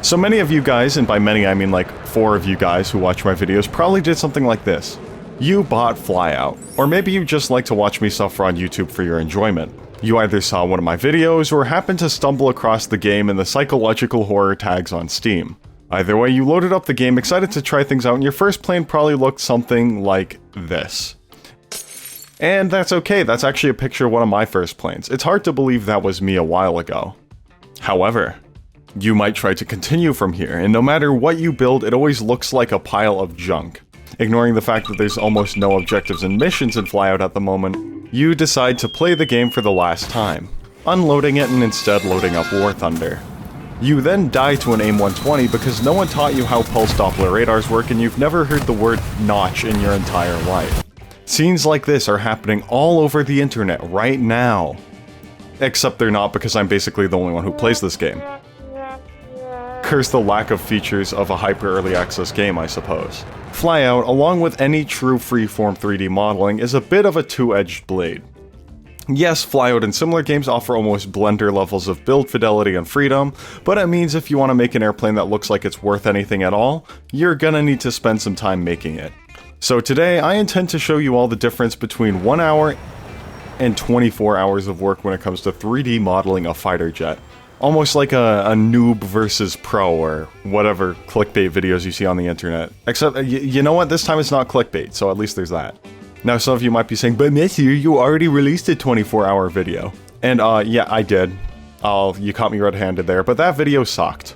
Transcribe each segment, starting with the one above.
So many of you guys, and by many I mean like 4 of you guys who watch my videos, probably did something like this. You bought Flyout, or maybe you just like to watch me suffer on YouTube for your enjoyment. You either saw one of my videos or happened to stumble across the game in the psychological horror tags on Steam. Either way, you loaded up the game excited to try things out, and your first plane probably looked something like this. And that's okay, that's actually a picture of one of my first planes. It's hard to believe that was me a while ago. However, you might try to continue from here, and no matter what you build, it always looks like a pile of junk. Ignoring the fact that there's almost no objectives and missions in Flyout at the moment, you decide to play the game for the last time, unloading it and instead loading up War Thunder. You then die to an AIM-120 because no one taught you how pulse Doppler radars work and you've never heard the word notch in your entire life. Scenes like this are happening all over the internet right now. Except they're not, because I'm basically the only one who plays this game. Curse the lack of features of a hyper early access game, I suppose. Flyout, along with any true freeform 3D modeling, is a bit of a two-edged blade. Yes, Flyout and similar games offer almost Blender levels of build fidelity and freedom, but it means if you want to make an airplane that looks like it's worth anything at all, you're gonna need to spend some time making it. So today, I intend to show you all the difference between 1 hour and 24 hours of work when it comes to 3D modeling a fighter jet. Almost like a noob versus pro, or whatever clickbait videos you see on the internet. Except, you know what, this time it's not clickbait, so at least there's that. Now some of you might be saying, but Matthew, you already released a 24-hour video. And yeah, I did. You caught me red-handed there, but that video sucked.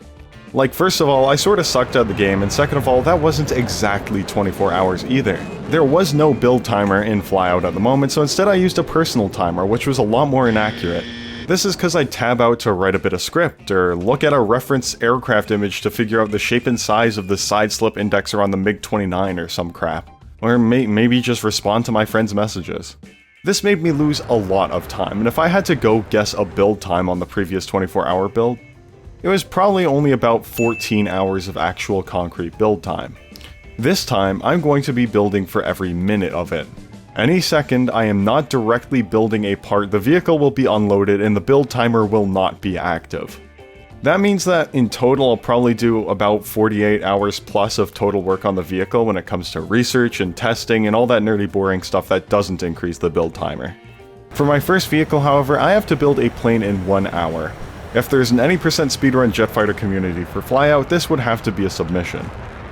Like, first of all, I sorta sucked at the game, and second of all, that wasn't exactly 24 hours either. There was no build timer in Flyout at the moment, so instead I used a personal timer, which was a lot more inaccurate. This is because I tab out to write a bit of script, or look at a reference aircraft image to figure out the shape and size of the side slip indexer on the MiG-29 or some crap. Or maybe just respond to my friends' messages. This made me lose a lot of time, and if I had to go guess a build time on the previous 24-hour build, it was probably only about 14 hours of actual concrete build time. This time, I'm going to be building for every minute of it. Any second I am not directly building a part, the vehicle will be unloaded and the build timer will not be active. That means that in total I'll probably do about 48 hours plus of total work on the vehicle when it comes to research and testing and all that nerdy boring stuff that doesn't increase the build timer. For my first vehicle, however, I have to build a plane in 1 hour. If there's an any percent speedrun jet fighter community for Flyout, this would have to be a submission.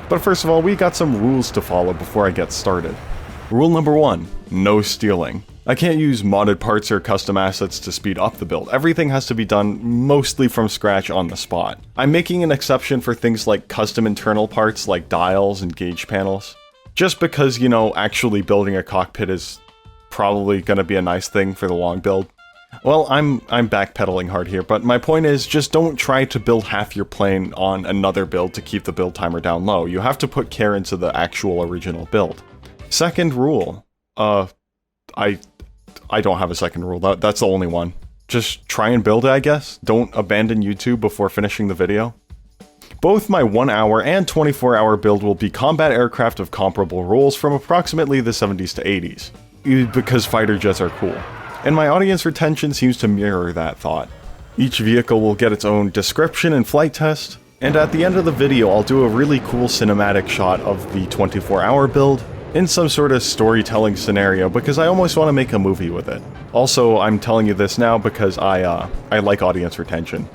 But first of all, we got some rules to follow before I get started. Rule number 1, no stealing. I can't use modded parts or custom assets to speed up the build. Everything has to be done mostly from scratch on the spot. I'm making an exception for things like custom internal parts like dials and gauge panels. Just because, you know, actually building a cockpit is probably gonna be a nice thing for the long build. Well, I'm backpedaling hard here, but my point is just don't try to build half your plane on another build to keep the build timer down low. You have to put care into the actual original build. Second rule, I don't have a second rule, that's the only one. Just try and build it, I guess. Don't abandon YouTube before finishing the video. Both my 1 hour and 24-hour build will be combat aircraft of comparable rules from approximately the 70s to 80s, because fighter jets are cool. And my audience retention seems to mirror that thought. Each vehicle will get its own description and flight test, and at the end of the video I'll do a really cool cinematic shot of the 24-hour build, in some sort of storytelling scenario, because I almost want to make a movie with it. Also, I'm telling you this now because I like audience retention.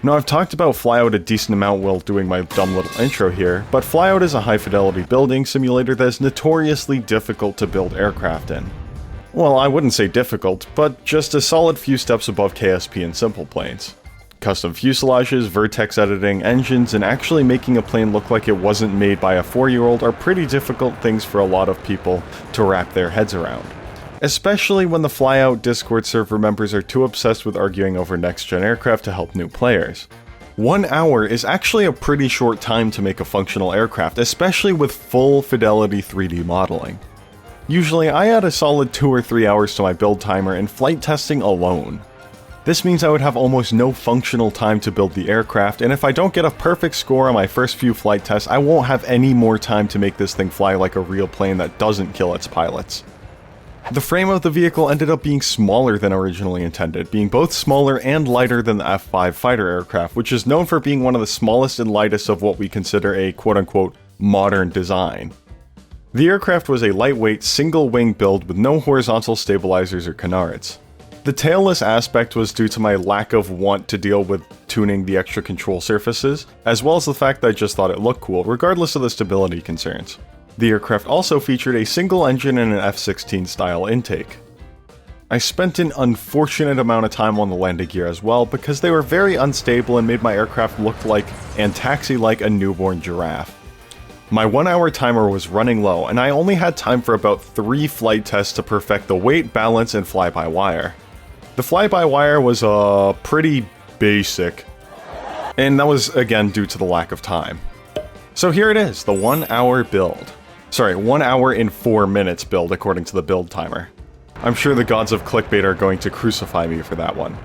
Now, I've talked about Flyout a decent amount while doing my dumb little intro here, but Flyout is a high-fidelity building simulator that is notoriously difficult to build aircraft in. Well, I wouldn't say difficult, but just a solid few steps above KSP and simple planes. Custom fuselages, vertex editing, engines, and actually making a plane look like it wasn't made by a 4-year-old are pretty difficult things for a lot of people to wrap their heads around. Especially when the Flyout Discord server members are too obsessed with arguing over next-gen aircraft to help new players. 1 hour is actually a pretty short time to make a functional aircraft, especially with full fidelity 3D modeling. Usually I add a solid 2 or 3 hours to my build timer in flight testing alone. This means I would have almost no functional time to build the aircraft, and if I don't get a perfect score on my first few flight tests, I won't have any more time to make this thing fly like a real plane that doesn't kill its pilots. The frame of the vehicle ended up being smaller than originally intended, being both smaller and lighter than the F-5 fighter aircraft, which is known for being one of the smallest and lightest of what we consider a quote-unquote modern design. The aircraft was a lightweight, single-wing build with no horizontal stabilizers or canards. The tailless aspect was due to my lack of want to deal with tuning the extra control surfaces, as well as the fact that I just thought it looked cool, regardless of the stability concerns. The aircraft also featured a single engine and an F-16 style intake. I spent an unfortunate amount of time on the landing gear as well, because they were very unstable and made my aircraft look like and taxi like a newborn giraffe. My 1 hour timer was running low, and I only had time for about 3 flight tests to perfect the weight, balance, and fly-by-wire. The fly-by-wire was pretty basic, and that was again due to the lack of time. So here it is, the 1 hour build. Sorry, 1 hour and 4 minutes build according to the build timer. I'm sure the gods of clickbait are going to crucify me for that one.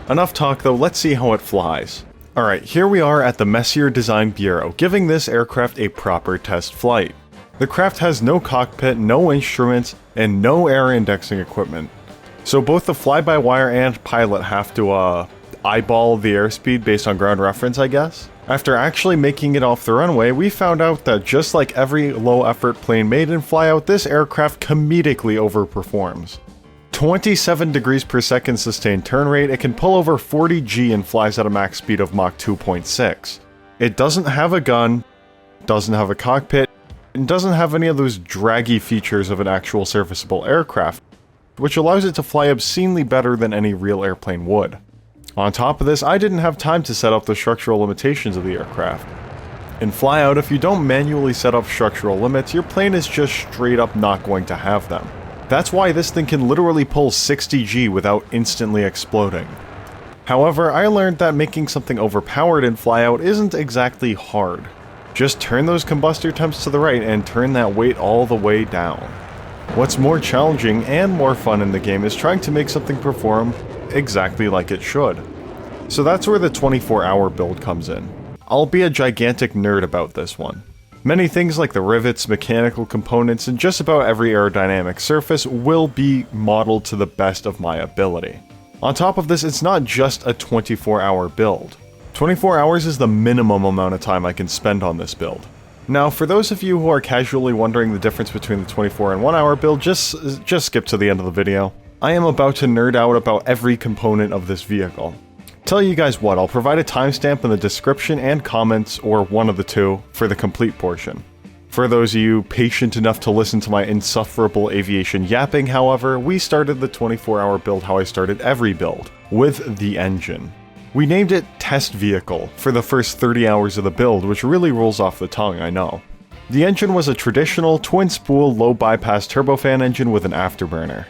Enough talk though, let's see how it flies. Alright, here we are at the Messier Design Bureau, giving this aircraft a proper test flight. The craft has no cockpit, no instruments, and no air indexing equipment. So both the fly-by-wire and pilot have to eyeball the airspeed based on ground reference, I guess. After actually making it off the runway, we found out that just like every low-effort plane made in Flyout, this aircraft comedically overperforms. 27 degrees per second sustained turn rate, it can pull over 40 G and flies at a max speed of Mach 2.6. It doesn't have a gun, doesn't have a cockpit, and doesn't have any of those draggy features of an actual serviceable aircraft, which allows it to fly obscenely better than any real airplane would. On top of this, I didn't have time to set up the structural limitations of the aircraft. In Flyout, if you don't manually set up structural limits, your plane is just straight up not going to have them. That's why this thing can literally pull 60 G without instantly exploding. However, I learned that making something overpowered in Flyout isn't exactly hard. Just turn those combustor temps to the right and turn that weight all the way down. What's more challenging and more fun in the game is trying to make something perform exactly like it should. So that's where the 24-hour build comes in. I'll be a gigantic nerd about this one. Many things like the rivets, mechanical components, and just about every aerodynamic surface will be modeled to the best of my ability. On top of this, it's not just a 24-hour build. 24 hours is the minimum amount of time I can spend on this build. Now, for those of you who are casually wondering the difference between the 24 and 1 hour build, just skip to the end of the video. I am about to nerd out about every component of this vehicle. Tell you guys what, I'll provide a timestamp in the description and comments, or one of the two, for the complete portion. For those of you patient enough to listen to my insufferable aviation yapping, however, we started the 24-hour build how I started every build, with the engine. We named it Test Vehicle for the first 30 hours of the build, which really rolls off the tongue, I know. The engine was a traditional twin-spool low-bypass turbofan engine with an afterburner.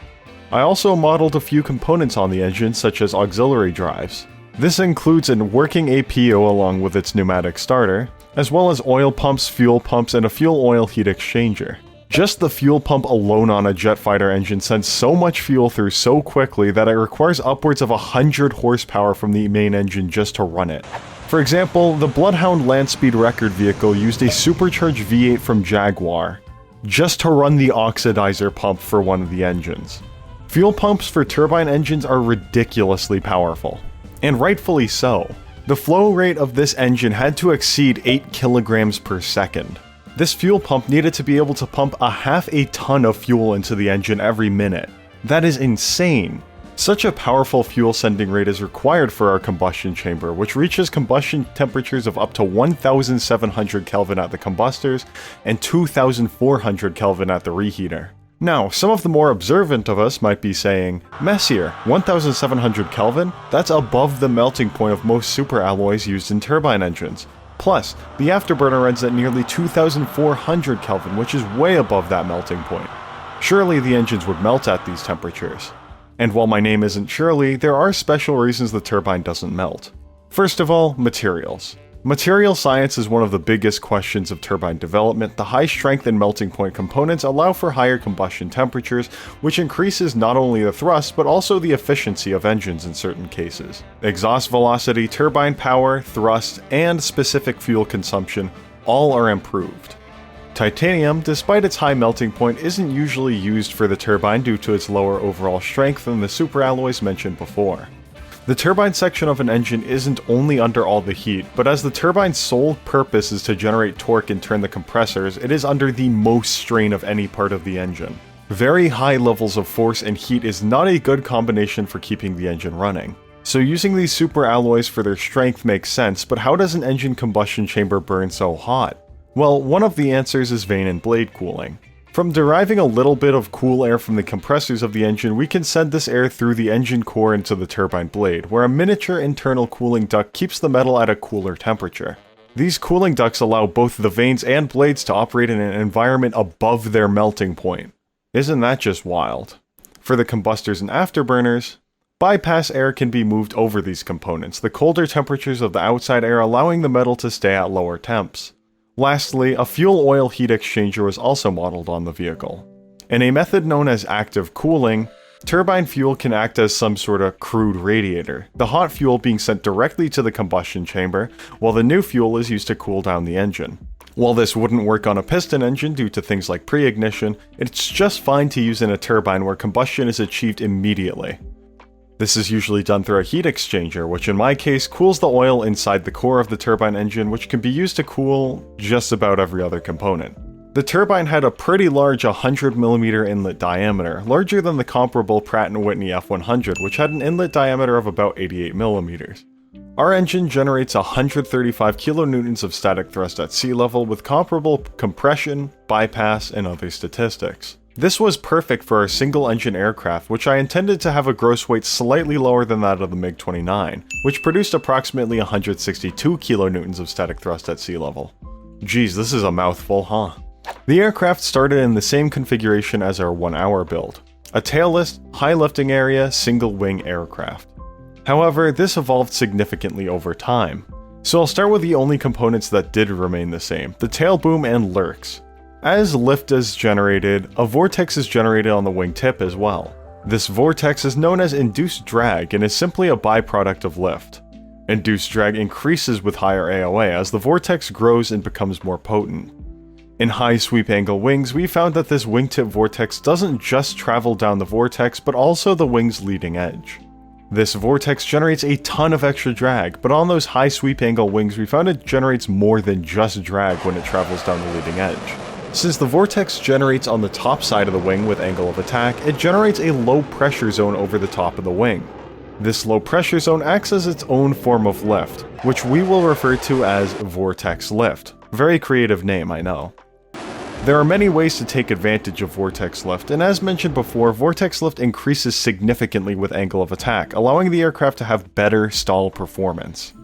I also modeled a few components on the engine, such as auxiliary drives. This includes a working APU along with its pneumatic starter, as well as oil pumps, fuel pumps, and a fuel oil heat exchanger. Just the fuel pump alone on a jet fighter engine sends so much fuel through so quickly that it requires upwards of 100 horsepower from the main engine just to run it. For example, the Bloodhound land speed record vehicle used a supercharged V8 from Jaguar just to run the oxidizer pump for one of the engines. Fuel pumps for turbine engines are ridiculously powerful, and rightfully so. The flow rate of this engine had to exceed 8 kilograms per second. This fuel pump needed to be able to pump a half a ton of fuel into the engine every minute. That is insane. Such a powerful fuel sending rate is required for our combustion chamber, which reaches combustion temperatures of up to 1700 Kelvin at the combustors and 2400 Kelvin at the reheater. Now, some of the more observant of us might be saying, Messier, 1700 Kelvin? That's above the melting point of most superalloys used in turbine engines. Plus, the afterburner runs at nearly 2400 Kelvin, which is way above that melting point. Surely the engines would melt at these temperatures. And while my name isn't Shirley, there are special reasons the turbine doesn't melt. First of all, materials. Material science is one of the biggest questions of turbine development. The high strength and melting point components allow for higher combustion temperatures, which increases not only the thrust but also the efficiency of engines in certain cases. Exhaust velocity, turbine power, thrust, and specific fuel consumption all are improved. Titanium, despite its high melting point, isn't usually used for the turbine due to its lower overall strength than the superalloys mentioned before. The turbine section of an engine isn't only under all the heat, but as the turbine's sole purpose is to generate torque and turn the compressors, it is under the most strain of any part of the engine. Very high levels of force and heat is not a good combination for keeping the engine running. So using these superalloys for their strength makes sense, but how does an engine combustion chamber burn so hot? Well, one of the answers is vane and blade cooling. From deriving a little bit of cool air from the compressors of the engine, we can send this air through the engine core into the turbine blade, where a miniature internal cooling duct keeps the metal at a cooler temperature. These cooling ducts allow both the vanes and blades to operate in an environment above their melting point. Isn't that just wild? For the combustors and afterburners, bypass air can be moved over these components, the colder temperatures of the outside air allowing the metal to stay at lower temps. Lastly, a fuel oil heat exchanger was also modeled on the vehicle. In a method known as active cooling, turbine fuel can act as some sort of crude radiator, the hot fuel being sent directly to the combustion chamber, while the new fuel is used to cool down the engine. While this wouldn't work on a piston engine due to things like pre-ignition, it's just fine to use in a turbine where combustion is achieved immediately. This is usually done through a heat exchanger, which in my case cools the oil inside the core of the turbine engine, which can be used to cool just about every other component. The turbine had a pretty large 100mm inlet diameter, larger than the comparable Pratt & Whitney F100, which had an inlet diameter of about 88mm. Our engine generates 135 kilonewtons of static thrust at sea level with comparable compression, bypass, and other statistics. This was perfect for our single-engine aircraft, which I intended to have a gross weight slightly lower than that of the MiG-29, which produced approximately 162 kilonewtons of static thrust at sea level. Geez, this is a mouthful, huh? The aircraft started in the same configuration as our 1-hour build, a tailless, high lifting area, single-wing aircraft. However, this evolved significantly over time. So I'll start with the only components that did remain the same, the tail boom and lurks. As lift is generated, a vortex is generated on the wingtip as well. This vortex is known as induced drag and is simply a byproduct of lift. Induced drag increases with higher AOA as the vortex grows and becomes more potent. In high sweep angle wings, we found that this wingtip vortex doesn't just travel down the vortex but also the wing's leading edge. This vortex generates a ton of extra drag, but on those high sweep angle wings we found it generates more than just drag when it travels down the leading edge. Since the vortex generates on the top side of the wing with angle of attack, it generates a low pressure zone over the top of the wing. This low pressure zone acts as its own form of lift, which we will refer to as vortex lift. Very creative name, I know. There are many ways to take advantage of vortex lift, and as mentioned before, vortex lift increases significantly with angle of attack, allowing the aircraft to have better stall performance.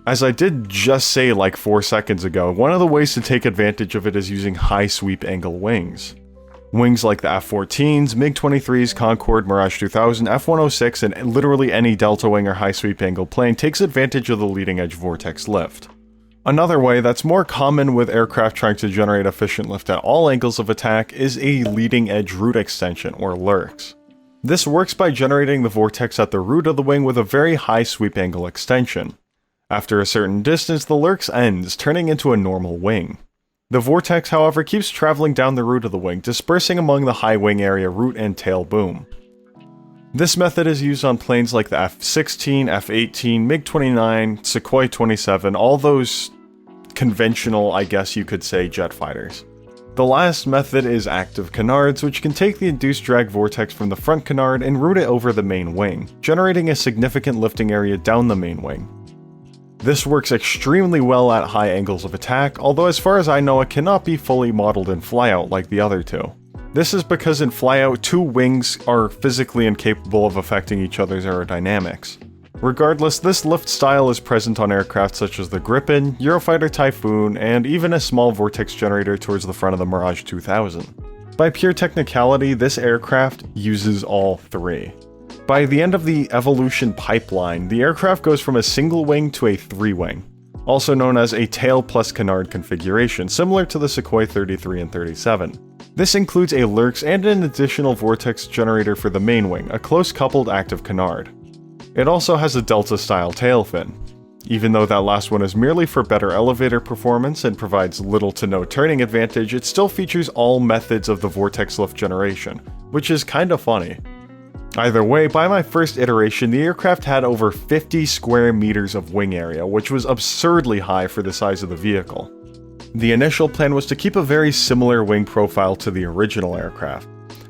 As I did just say like 4 seconds ago, one of the ways to take advantage of it is using high sweep angle wings. Wings like the F-14s, MiG-23s, Concorde, Mirage 2000, F-106, and literally any delta wing or high sweep angle plane takes advantage of the leading edge vortex lift. Another way that's more common with aircraft trying to generate efficient lift at all angles of attack is a leading edge root extension, or lurks. This works by generating the vortex at the root of the wing with a very high sweep angle extension. After a certain distance, the lurks ends, turning into a normal wing. The vortex, however, keeps traveling down the root of the wing, dispersing among the high wing area root and tail boom. This method is used on planes like the F-16, F-18, MiG-29, Sukhoi 27, all those conventional, I guess you could say, jet fighters. The last method is active canards, which can take the induced drag vortex from the front canard and route it over the main wing, generating a significant lifting area down the main wing. This works extremely well at high angles of attack, although as far as I know it cannot be fully modeled in Flyout like the other two. This is because in Flyout, two wings are physically incapable of affecting each other's aerodynamics. Regardless, this lift style is present on aircraft such as the Gripen, Eurofighter Typhoon, and even a small vortex generator towards the front of the Mirage 2000. By pure technicality, this aircraft uses all three. By the end of the evolution pipeline, the aircraft goes from a single wing to a three-wing, also known as a tail plus canard configuration, similar to the Sukhoi 33 and 37. This includes a lurks and an additional vortex generator for the main wing, a close coupled active canard. It also has a Delta-style tail fin. Even though that last one is merely for better elevator performance and provides little to no turning advantage, it still features all methods of the vortex lift generation, which is kinda funny. Either way, by my first iteration, the aircraft had over 50 square meters of wing area, which was absurdly high for the size of the vehicle. The initial plan was to keep a very similar wing profile to the original aircraft.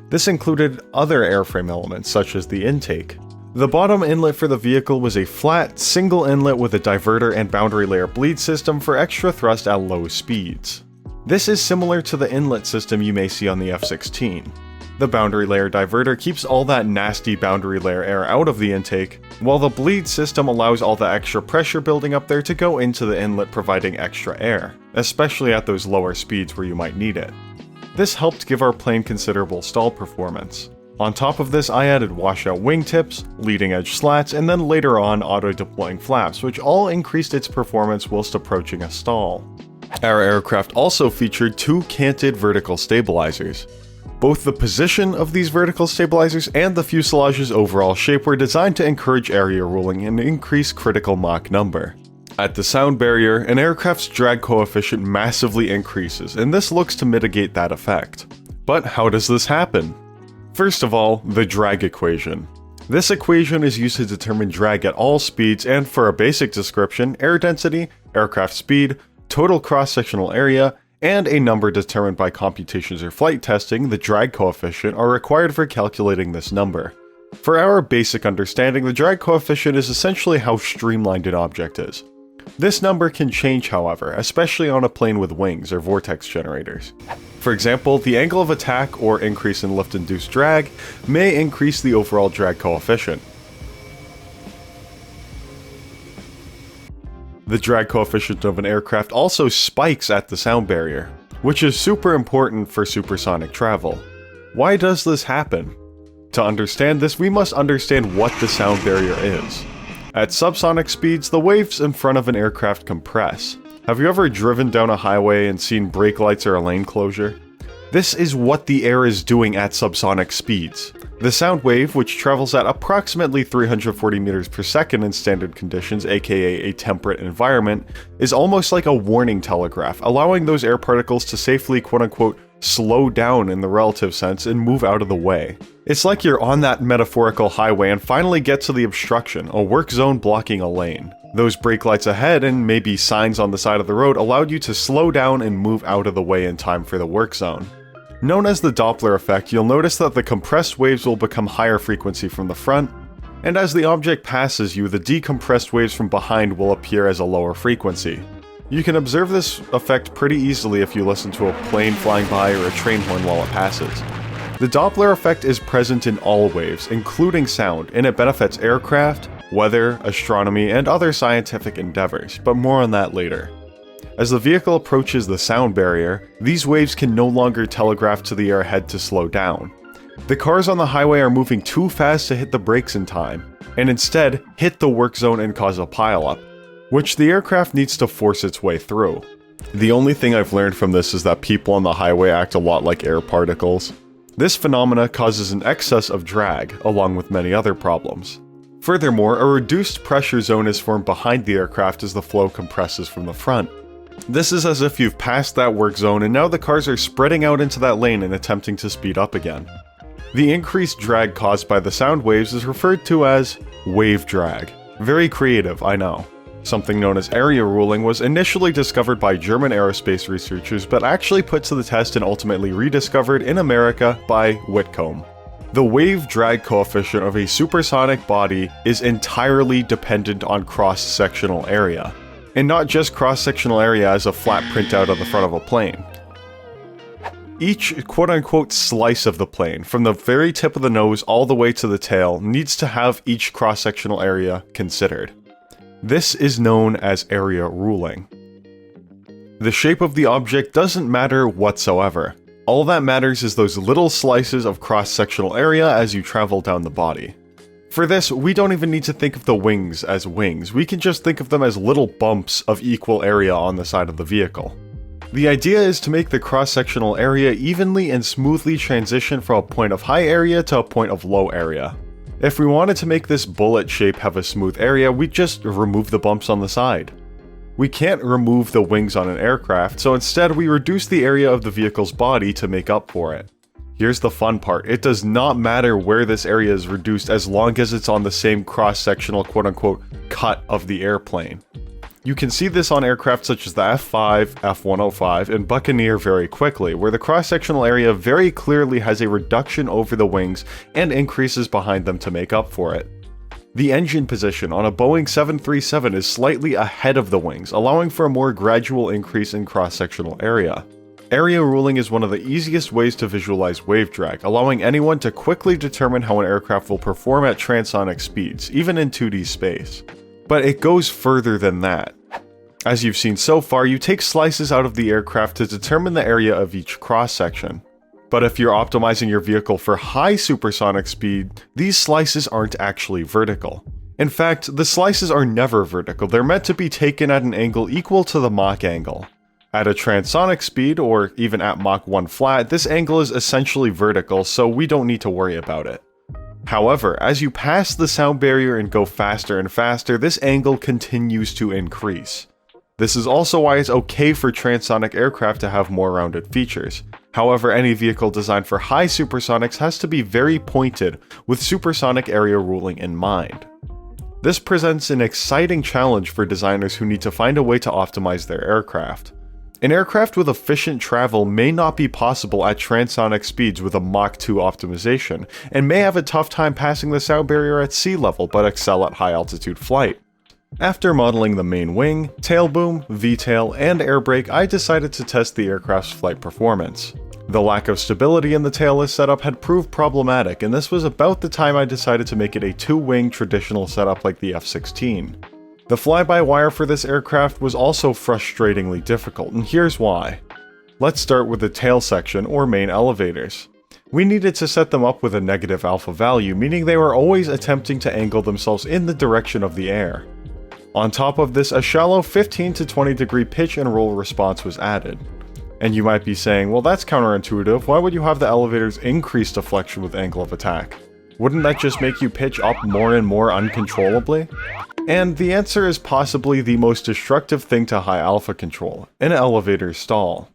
This included other airframe elements, such as the intake. The bottom inlet for the vehicle was a flat, single inlet with a diverter and boundary layer bleed system for extra thrust at low speeds. This is similar to the inlet system you may see on the F-16. The boundary layer diverter keeps all that nasty boundary layer air out of the intake, while the bleed system allows all the extra pressure building up there to go into the inlet, providing extra air, especially at those lower speeds where you might need it. This helped give our plane considerable stall performance. On top of this, I added washout wingtips, leading edge slats, and then later on auto-deploying flaps, which all increased its performance whilst approaching a stall. Our aircraft also featured two canted vertical stabilizers. Both the position of these vertical stabilizers and the fuselage's overall shape were designed to encourage area ruling and increase critical Mach number. At the sound barrier, an aircraft's drag coefficient massively increases, and this looks to mitigate that effect. But how does this happen? First of all, the drag equation. This equation is used to determine drag at all speeds, and for a basic description, air density, aircraft speed, total cross-sectional area, and a number determined by computations or flight testing, the drag coefficient, are required for calculating this number. For our basic understanding, the drag coefficient is essentially how streamlined an object is. This number can change, however, especially on a plane with wings or vortex generators. For example, the angle of attack or increase in lift-induced drag may increase the overall drag coefficient. The drag coefficient of an aircraft also spikes at the sound barrier, which is super important for supersonic travel. Why does this happen? To understand this, we must understand what the sound barrier is. At subsonic speeds, the waves in front of an aircraft compress. Have you ever driven down a highway and seen brake lights or a lane closure? This is what the air is doing at subsonic speeds. The sound wave, which travels at approximately 340 meters per second in standard conditions, aka a temperate environment, is almost like a warning telegraph, allowing those air particles to safely quote-unquote slow down in the relative sense and move out of the way. It's like you're on that metaphorical highway and finally get to the obstruction, a work zone blocking a lane. Those brake lights ahead and maybe signs on the side of the road allowed you to slow down and move out of the way in time for the work zone. Known as the Doppler effect, you'll notice that the compressed waves will become higher frequency from the front, and as the object passes you, the decompressed waves from behind will appear as a lower frequency. You can observe this effect pretty easily if you listen to a plane flying by or a train horn while it passes. The Doppler effect is present in all waves, including sound, and it benefits aircraft, weather, astronomy, and other scientific endeavors, but more on that later. As the vehicle approaches the sound barrier, these waves can no longer telegraph to the air ahead to slow down. The cars on the highway are moving too fast to hit the brakes in time, and instead hit the work zone and cause a pileup, which the aircraft needs to force its way through. The only thing I've learned from this is that people on the highway act a lot like air particles. This phenomena causes an excess of drag, along with many other problems. Furthermore, a reduced pressure zone is formed behind the aircraft as the flow compresses from the front. This is as if you've passed that work zone and now the cars are spreading out into that lane and attempting to speed up again. The increased drag caused by the sound waves is referred to as wave drag. Very creative, I know. Something known as area ruling was initially discovered by German aerospace researchers but actually put to the test and ultimately rediscovered in America by Whitcomb. The wave drag coefficient of a supersonic body is entirely dependent on cross-sectional area. And not just cross-sectional area as a flat printout of the front of a plane. Each quote-unquote slice of the plane, from the very tip of the nose all the way to the tail, needs to have each cross-sectional area considered. This is known as area ruling. The shape of the object doesn't matter whatsoever. All that matters is those little slices of cross-sectional area as you travel down the body. For this, we don't even need to think of the wings as wings, we can just think of them as little bumps of equal area on the side of the vehicle. The idea is to make the cross-sectional area evenly and smoothly transition from a point of high area to a point of low area. If we wanted to make this bullet shape have a smooth area, we'd just remove the bumps on the side. We can't remove the wings on an aircraft, so instead we reduce the area of the vehicle's body to make up for it. Here's the fun part, it does not matter where this area is reduced as long as it's on the same cross-sectional quote-unquote cut of the airplane. You can see this on aircraft such as the F-5, F-105, and Buccaneer very quickly, where the cross-sectional area very clearly has a reduction over the wings and increases behind them to make up for it. The engine position on a Boeing 737 is slightly ahead of the wings, allowing for a more gradual increase in cross-sectional area. Area ruling is one of the easiest ways to visualize wave drag, allowing anyone to quickly determine how an aircraft will perform at transonic speeds, even in 2D space. But it goes further than that. As you've seen so far, you take slices out of the aircraft to determine the area of each cross-section. But if you're optimizing your vehicle for high supersonic speed, these slices aren't actually vertical. In fact, the slices are never vertical, they're meant to be taken at an angle equal to the Mach angle. At a transonic speed, or even at Mach 1 flat, this angle is essentially vertical, so we don't need to worry about it. However, as you pass the sound barrier and go faster and faster, this angle continues to increase. This is also why it's okay for transonic aircraft to have more rounded features. However, any vehicle designed for high supersonics has to be very pointed, with supersonic area ruling in mind. This presents an exciting challenge for designers who need to find a way to optimize their aircraft. An aircraft with efficient travel may not be possible at transonic speeds with a Mach 2 optimization, and may have a tough time passing the sound barrier at sea level but excel at high altitude flight. After modeling the main wing, tail boom, V-tail, and air brake, I decided to test the aircraft's flight performance. The lack of stability in the tailless setup had proved problematic, and this was about the time I decided to make it a two-wing traditional setup like the F-16. The fly-by-wire for this aircraft was also frustratingly difficult, and here's why. Let's start with the tail section, or main elevators. We needed to set them up with a negative alpha value, meaning they were always attempting to angle themselves in the direction of the air. On top of this, a shallow 15 to 20 degree pitch and roll response was added. And you might be saying, well, that's counterintuitive, why would you have the elevators increase deflection with angle of attack? Wouldn't that just make you pitch up more and more uncontrollably? And the answer is possibly the most destructive thing to high alpha control, an elevator stall.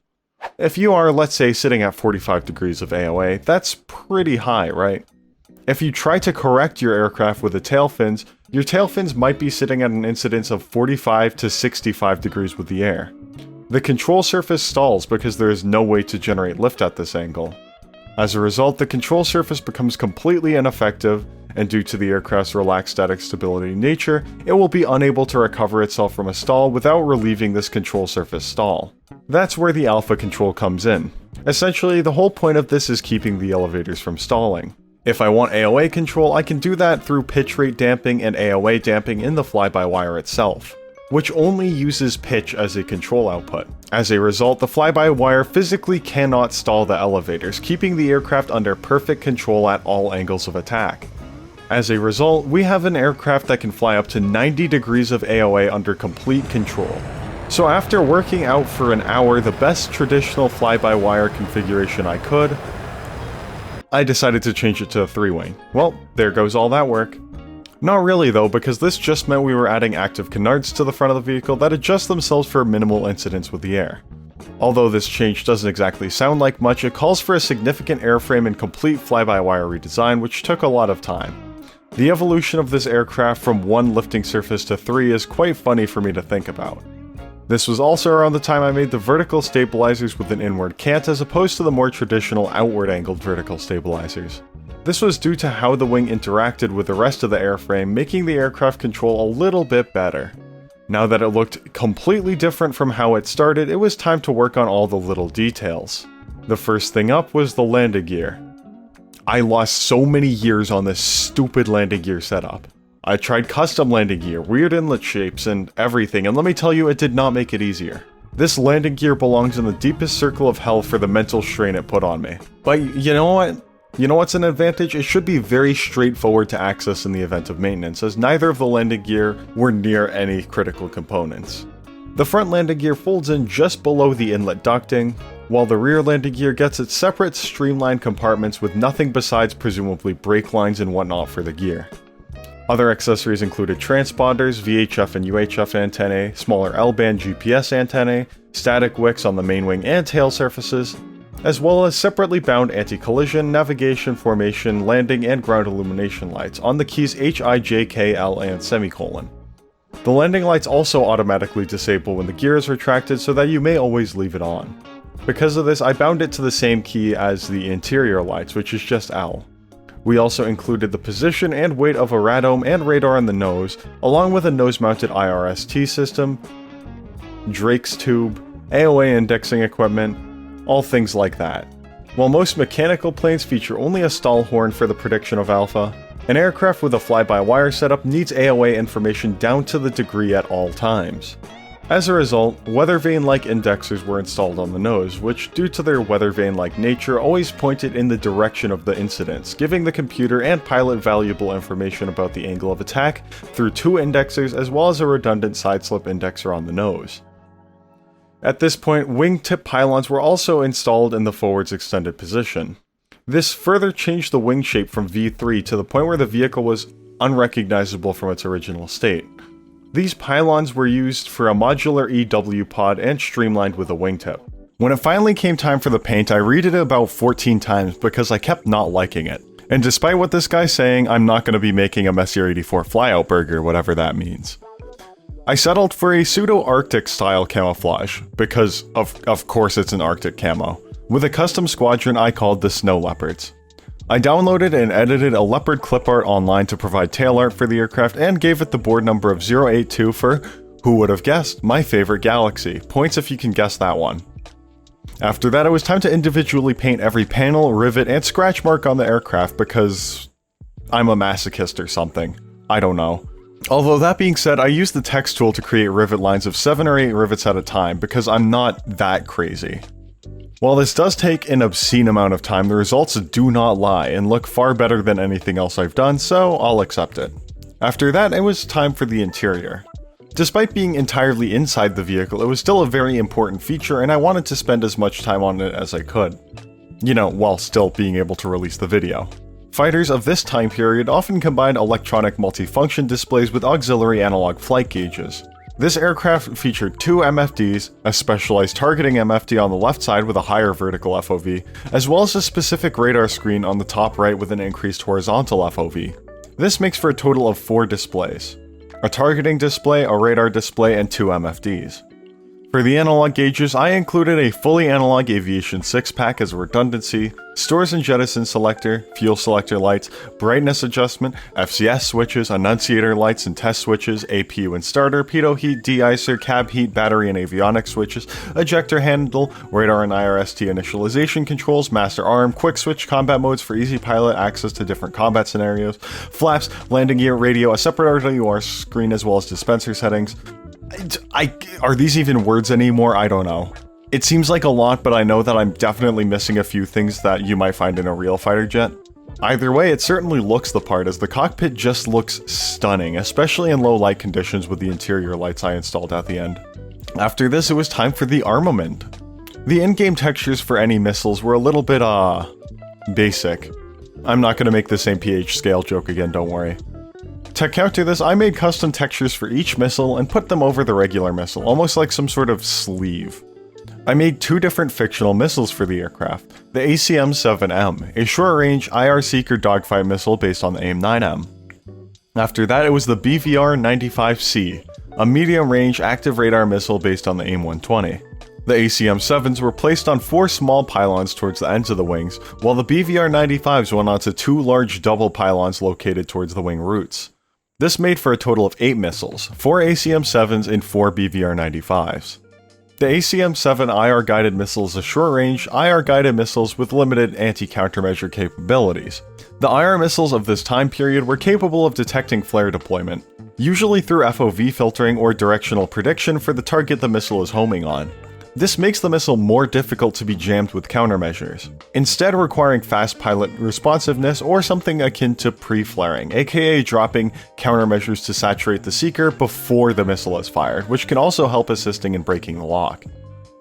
If you are, let's say, sitting at 45 degrees of AOA, that's pretty high, right? If you try to correct your aircraft with the tail fins, your tail fins might be sitting at an incidence of 45 to 65 degrees with the air. The control surface stalls because there is no way to generate lift at this angle. As a result, the control surface becomes completely ineffective, and due to the aircraft's relaxed static stability nature, it will be unable to recover itself from a stall without relieving this control surface stall. That's where the alpha control comes in. Essentially, the whole point of this is keeping the elevators from stalling. If I want AOA control, I can do that through pitch rate damping and AOA damping in the fly-by-wire itself, which only uses pitch as a control output. As a result, the fly-by-wire physically cannot stall the elevators, keeping the aircraft under perfect control at all angles of attack. As a result, we have an aircraft that can fly up to 90 degrees of AOA under complete control. So after working out for an hour the best traditional fly-by-wire configuration I could, I decided to change it to a three-wing. Well, there goes all that work. Not really though, because this just meant we were adding active canards to the front of the vehicle that adjust themselves for minimal incidence with the air. Although this change doesn't exactly sound like much, it calls for a significant airframe and complete fly-by-wire redesign, which took a lot of time. The evolution of this aircraft from one lifting surface to three is quite funny for me to think about. This was also around the time I made the vertical stabilizers with an inward cant as opposed to the more traditional outward angled vertical stabilizers. This was due to how the wing interacted with the rest of the airframe, making the aircraft control a little bit better. Now that it looked completely different from how it started, it was time to work on all the little details. The first thing up was the landing gear. I lost so many years on this stupid landing gear setup. I tried custom landing gear, weird inlet shapes, and everything, and let me tell you, it did not make it easier. This landing gear belongs in the deepest circle of hell for the mental strain it put on me. But you know what? You know what's an advantage? It should be very straightforward to access in the event of maintenance, as neither of the landing gear were near any critical components. The front landing gear folds in just below the inlet ducting, while the rear landing gear gets its separate streamlined compartments with nothing besides presumably brake lines and whatnot for the gear. Other accessories included transponders, VHF and UHF antennae, smaller L-band GPS antennae, static wicks on the main wing and tail surfaces, as well as separately bound anti-collision, navigation, formation, landing, and ground illumination lights on the keys H, I, J, K, L, and semicolon. The landing lights also automatically disable when the gear is retracted so that you may always leave it on. Because of this, I bound it to the same key as the interior lights, which is just L. We also included the position and weight of a radome and radar on the nose, along with a nose-mounted IRST system, Drake's tube, AOA indexing equipment, all things like that. While most mechanical planes feature only a stall horn for the prediction of alpha, an aircraft with a fly-by-wire setup needs AOA information down to the degree at all times. As a result, weather vane-like indexers were installed on the nose, which, due to their weather vane-like nature, always pointed in the direction of the incidents, giving the computer and pilot valuable information about the angle of attack through 2 indexers as well as a redundant side-slip indexer on the nose. At this point, wingtip pylons were also installed in the forwards extended position. This further changed the wing shape from V3 to the point where the vehicle was unrecognizable from its original state. These pylons were used for a modular EW pod and streamlined with a wingtip. When it finally came time for the paint, I redid it about 14 times because I kept not liking it. And despite what this guy's saying, I'm not going to be making a Messier 84 flyout burger, whatever that means. I settled for a pseudo-Arctic style camouflage, because of course it's an Arctic camo, with a custom squadron I called the Snow Leopards. I downloaded and edited a leopard clip art online to provide tail art for the aircraft and gave it the board number of 082 for, who would have guessed, my favorite galaxy. Points if you can guess that one. After that, it was time to individually paint every panel, rivet, and scratch mark on the aircraft because I'm a masochist or something. I don't know. Although that being said, I used the text tool to create rivet lines of 7 or 8 rivets at a time because I'm not that crazy. While this does take an obscene amount of time, the results do not lie and look far better than anything else I've done, so I'll accept it. After that, it was time for the interior. Despite being entirely inside the vehicle, it was still a very important feature and I wanted to spend as much time on it as I could. You know, while still being able to release the video. Fighters of this time period often combined electronic multifunction displays with auxiliary analog flight gauges. This aircraft featured 2 MFDs, a specialized targeting MFD on the left side with a higher vertical FOV, as well as a specific radar screen on the top right with an increased horizontal FOV. This makes for a total of 4 displays. A targeting display, a radar display, and 2 MFDs. For the analog gauges, I included a fully analog aviation 6-pack as a redundancy, stores and jettison selector, fuel selector lights, brightness adjustment, FCS switches, annunciator lights and test switches, APU and starter, pitot heat, de-icer, cab heat, battery and avionics switches, ejector handle, radar and IRST initialization controls, master arm, quick switch combat modes for easy pilot access to different combat scenarios, flaps, landing gear, radio, a separate RWR screen as well as dispenser settings. Are these even words anymore? I don't know. It seems like a lot, but I know that I'm definitely missing a few things that you might find in a real fighter jet. Either way, it certainly looks the part, as the cockpit just looks stunning, especially in low light conditions with the interior lights I installed at the end. After this, it was time for the armament. The in-game textures for any missiles were a little bit, basic. I'm not gonna make the same pH scale joke again, don't worry. To counter this, I made custom textures for each missile and put them over the regular missile, almost like some sort of sleeve. I made 2 different fictional missiles for the aircraft, the ACM-7M, a short-range IR Seeker dogfight missile based on the AIM-9M. After that, it was the BVR-95C, a medium-range active radar missile based on the AIM-120. The ACM-7s were placed on 4 small pylons towards the ends of the wings, while the BVR-95s went onto 2 large double pylons located towards the wing roots. This made for a total of 8 missiles, 4 ACM-7s and 4 BVR-95s. The ACM-7 IR-guided missile is a short-range, IR-guided missiles with limited anti-countermeasure capabilities. The IR missiles of this time period were capable of detecting flare deployment, usually through FOV filtering or directional prediction for the target the missile is homing on. This makes the missile more difficult to be jammed with countermeasures, instead requiring fast pilot responsiveness or something akin to pre-flaring, aka dropping countermeasures to saturate the seeker before the missile is fired, which can also help assisting in breaking the lock.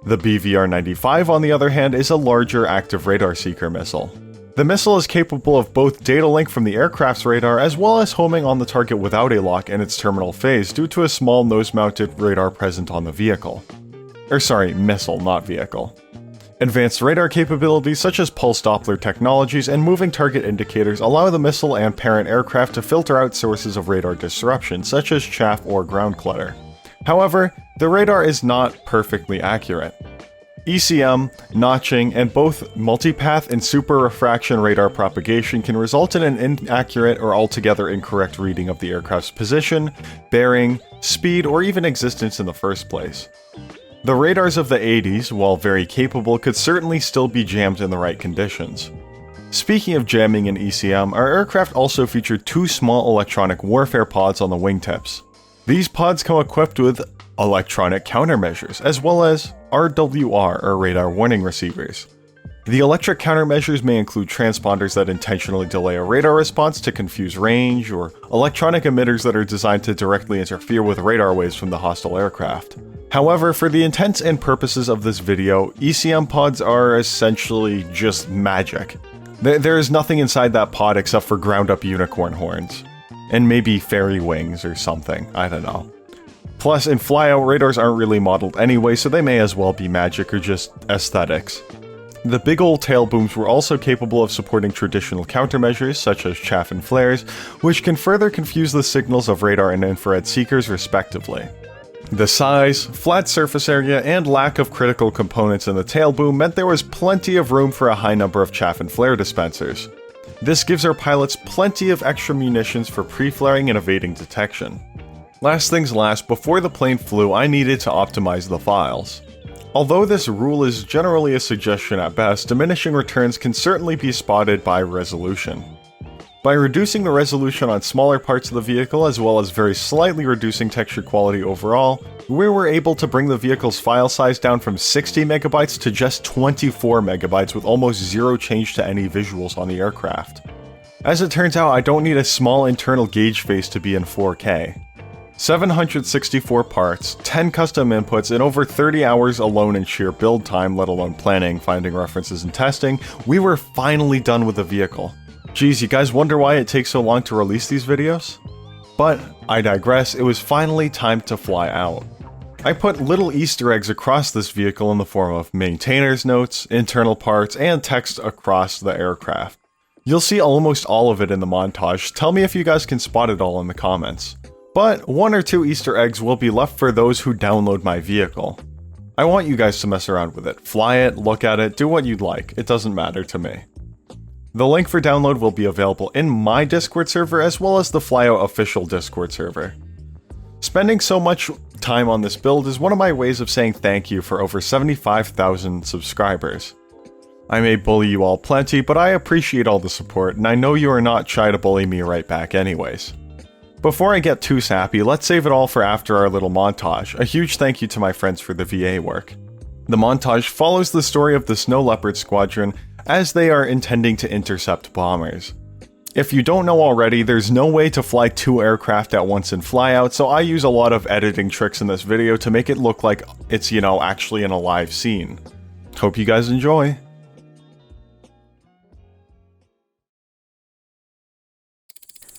The BVR-95, on the other hand, is a larger active radar seeker missile. The missile is capable of both data link from the aircraft's radar as well as homing on the target without a lock in its terminal phase due to a small nose-mounted radar present on the vehicle. Missile, not vehicle. Advanced radar capabilities such as pulse Doppler technologies and moving target indicators allow the missile and parent aircraft to filter out sources of radar disruption such as chaff or ground clutter. However, the radar is not perfectly accurate. ECM, notching, and both multipath and super refraction radar propagation can result in an inaccurate or altogether incorrect reading of the aircraft's position, bearing, speed, or even existence in the first place. The radars of the 80s, while very capable, could certainly still be jammed in the right conditions. Speaking of jamming in ECM, our aircraft also featured two small electronic warfare pods on the wingtips. These pods come equipped with electronic countermeasures, as well as RWR, or radar warning receivers. The electric countermeasures may include transponders that intentionally delay a radar response to confuse range, or electronic emitters that are designed to directly interfere with radar waves from the hostile aircraft. However, for the intents and purposes of this video, ECM pods are essentially just magic. There is nothing inside that pod except for ground-up unicorn horns. And maybe fairy wings or something, I don't know. Plus, in Flyout, radars aren't really modeled anyway, so they may as well be magic or just aesthetics. The big ol' tail booms were also capable of supporting traditional countermeasures, such as chaff and flares, which can further confuse the signals of radar and infrared seekers respectively. The size, flat surface area, and lack of critical components in the tail boom meant there was plenty of room for a high number of chaff and flare dispensers. This gives our pilots plenty of extra munitions for pre-flaring and evading detection. Last things last, before the plane flew, I needed to optimize the files. Although this rule is generally a suggestion at best, diminishing returns can certainly be spotted by resolution. By reducing the resolution on smaller parts of the vehicle as well as very slightly reducing texture quality overall, we were able to bring the vehicle's file size down from 60 megabytes to just 24 megabytes with almost zero change to any visuals on the aircraft. As it turns out, I don't need a small internal gauge face to be in 4K. 764 parts, 10 custom inputs, and over 30 hours alone in sheer build time, let alone planning, finding references, and testing, we were finally done with the vehicle. Geez, you guys wonder why it takes so long to release these videos? But, I digress, it was finally time to fly out. I put little Easter eggs across this vehicle in the form of maintainers notes, internal parts, and text across the aircraft. You'll see almost all of it in the montage, tell me if you guys can spot it all in the comments. But one or two Easter eggs will be left for those who download my vehicle. I want you guys to mess around with it, fly it, look at it, do what you'd like, it doesn't matter to me. The link for download will be available in my Discord server as well as the Flyout official Discord server. Spending so much time on this build is one of my ways of saying thank you for over 75,000 subscribers. I may bully you all plenty, but I appreciate all the support, and I know you are not shy to bully me right back anyways. Before I get too sappy, let's save it all for after our little montage. A huge thank you to my friends for the VA work. The montage follows the story of the Snow Leopard Squadron as they are intending to intercept bombers. If you don't know already, there's no way to fly two aircraft at once in Flyout, so I use a lot of editing tricks in this video to make it look like it's, actually in a live scene. Hope you guys enjoy.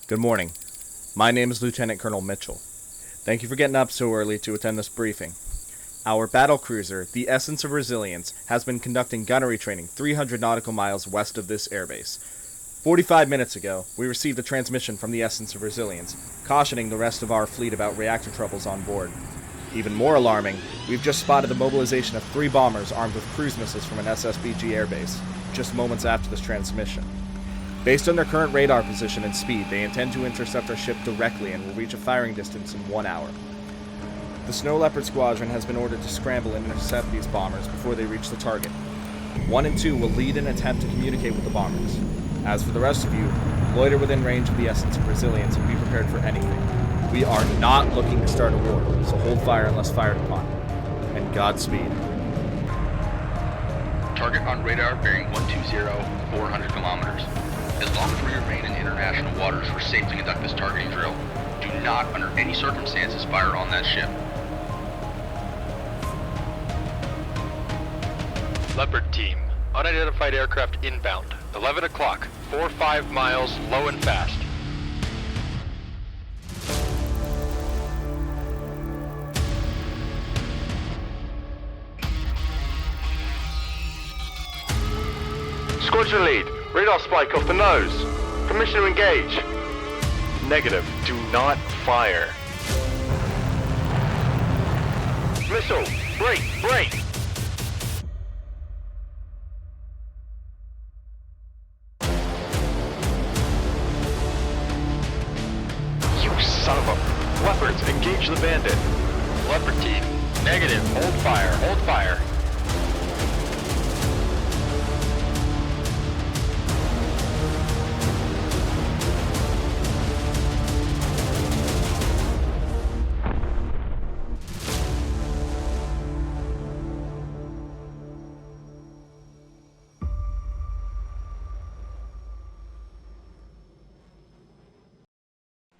Good morning. My name is Lieutenant Colonel Mitchell. Thank you for getting up so early to attend this briefing. Our battlecruiser, the Essence of Resilience, has been conducting gunnery training 300 nautical miles west of this airbase. 45 minutes ago, we received a transmission from the Essence of Resilience, cautioning the rest of our fleet about reactor troubles on board. Even more alarming, we've just spotted the mobilization of 3 bombers armed with cruise missiles from an SSBG airbase, just moments after this transmission. Based on their current radar position and speed, they intend to intercept our ship directly and will reach a firing distance in 1 hour. The Snow Leopard Squadron has been ordered to scramble and intercept these bombers before they reach the target. 1 and 2 will lead an attempt to communicate with the bombers. As for the rest of you, loiter within range of the Essence of Resilience and be prepared for anything. We are not looking to start a war, so hold fire unless fired upon. And Godspeed. Target on radar bearing 120, 400 kilometers. As long as we remain in international waters, we're safe to conduct this targeting drill. Do not, under any circumstances, fire on that ship. Leopard team, unidentified aircraft inbound. 11 o'clock, 4-5 miles, low and fast. Squadron lead, radar spike off the nose. Permission to engage. Negative, do not fire. Missile, break, break. You son of a... Leopards, engage the bandit. Leopard team, negative, hold fire, hold fire.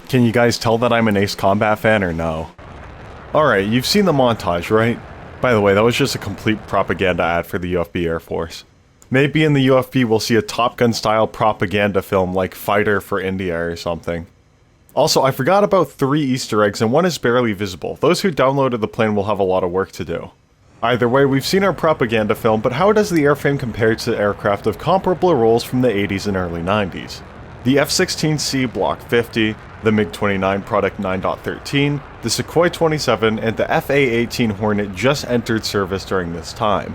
Can you guys tell that I'm an Ace Combat fan or no? Alright, you've seen the montage, right? By the way, that was just a complete propaganda ad for the UFB Air Force. Maybe in the UFB we'll see a Top Gun style propaganda film like Fighter for India or something. Also, I forgot about 3 Easter eggs and one is barely visible. Those who downloaded the plane will have a lot of work to do. Either way, we've seen our propaganda film, but how does the airframe compare to aircraft of comparable roles from the 80s and early 90s? The F-16C Block 50, the MiG-29 Product 9.13, the Sukhoi 27, and the FA-18 Hornet just entered service during this time.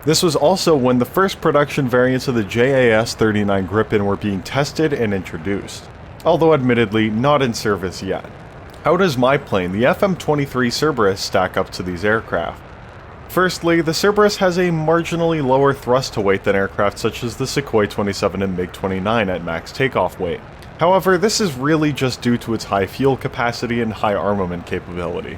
This was also when the first production variants of the JAS-39 Gripen were being tested and introduced, although admittedly not in service yet. How does my plane, the FM-23 Cerberus, stack up to these aircraft? Firstly, the Cerberus has a marginally lower thrust to weight than aircraft such as the Sukhoi 27 and MiG-29 at max takeoff weight. However, this is really just due to its high fuel capacity and high armament capability.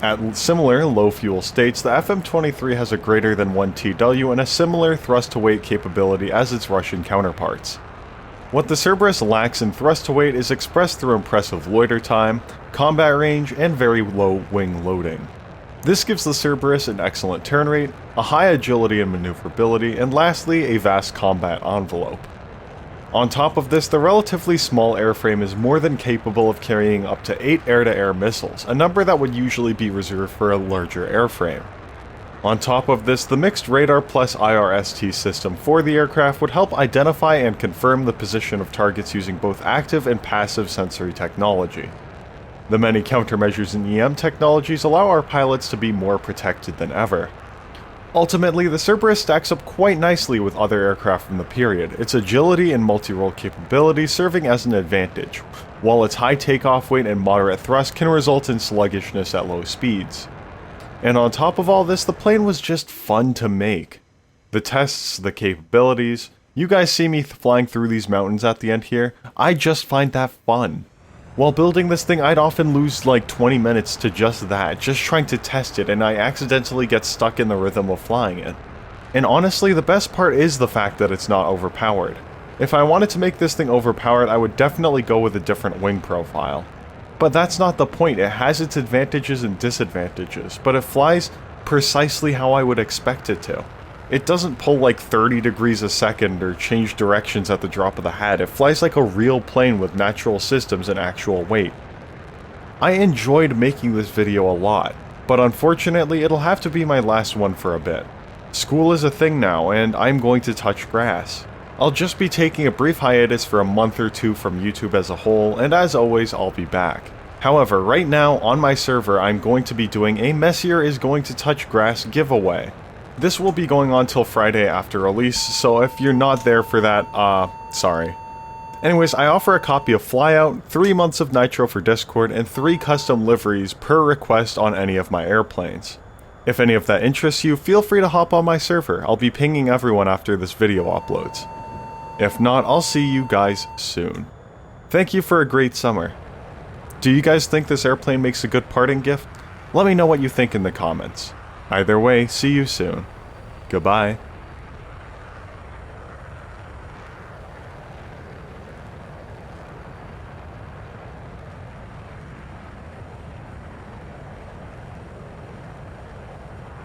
At similar low fuel states, the FM-23 has a greater than 1 TW and a similar thrust to weight capability as its Russian counterparts. What the Cerberus lacks in thrust to weight is expressed through impressive loiter time, combat range, and very low wing loading. This gives the Cerberus an excellent turn rate, a high agility and maneuverability, and lastly, a vast combat envelope. On top of this, the relatively small airframe is more than capable of carrying up to 8 air-to-air missiles, a number that would usually be reserved for a larger airframe. On top of this, the mixed radar plus IRST system for the aircraft would help identify and confirm the position of targets using both active and passive sensory technology. The many countermeasures in EM technologies allow our pilots to be more protected than ever. Ultimately, the Cerberus stacks up quite nicely with other aircraft from the period, its agility and multi-role capability serving as an advantage, while its high takeoff weight and moderate thrust can result in sluggishness at low speeds. And on top of all this, the plane was just fun to make. The tests, the capabilities, you guys see me flying through these mountains at the end here, I just find that fun. While building this thing, I'd often lose like 20 minutes to just that, just trying to test it, and I accidentally get stuck in the rhythm of flying it. And honestly, the best part is the fact that it's not overpowered. If I wanted to make this thing overpowered, I would definitely go with a different wing profile. But that's not the point, it has its advantages and disadvantages, but it flies precisely how I would expect it to. It doesn't pull like 30 degrees a second or change directions at the drop of the hat. It flies like a real plane with natural systems and actual weight. I enjoyed making this video a lot, but unfortunately it'll have to be my last one for a bit. School is a thing now, and I'm going to touch grass. I'll just be taking a brief hiatus for a month or 2 from YouTube as a whole, and as always, I'll be back. However, right now on my server I'm going to be doing a Messier is going to touch grass giveaway. This will be going on till Friday after release, so if you're not there for that, sorry. Anyways, I offer a copy of Flyout, 3 months of Nitro for Discord, and 3 custom liveries per request on any of my airplanes. If any of that interests you, feel free to hop on my server. I'll be pinging everyone after this video uploads. If not, I'll see you guys soon. Thank you for a great summer. Do you guys think this airplane makes a good parting gift? Let me know what you think in the comments. Either way, see you soon. Goodbye.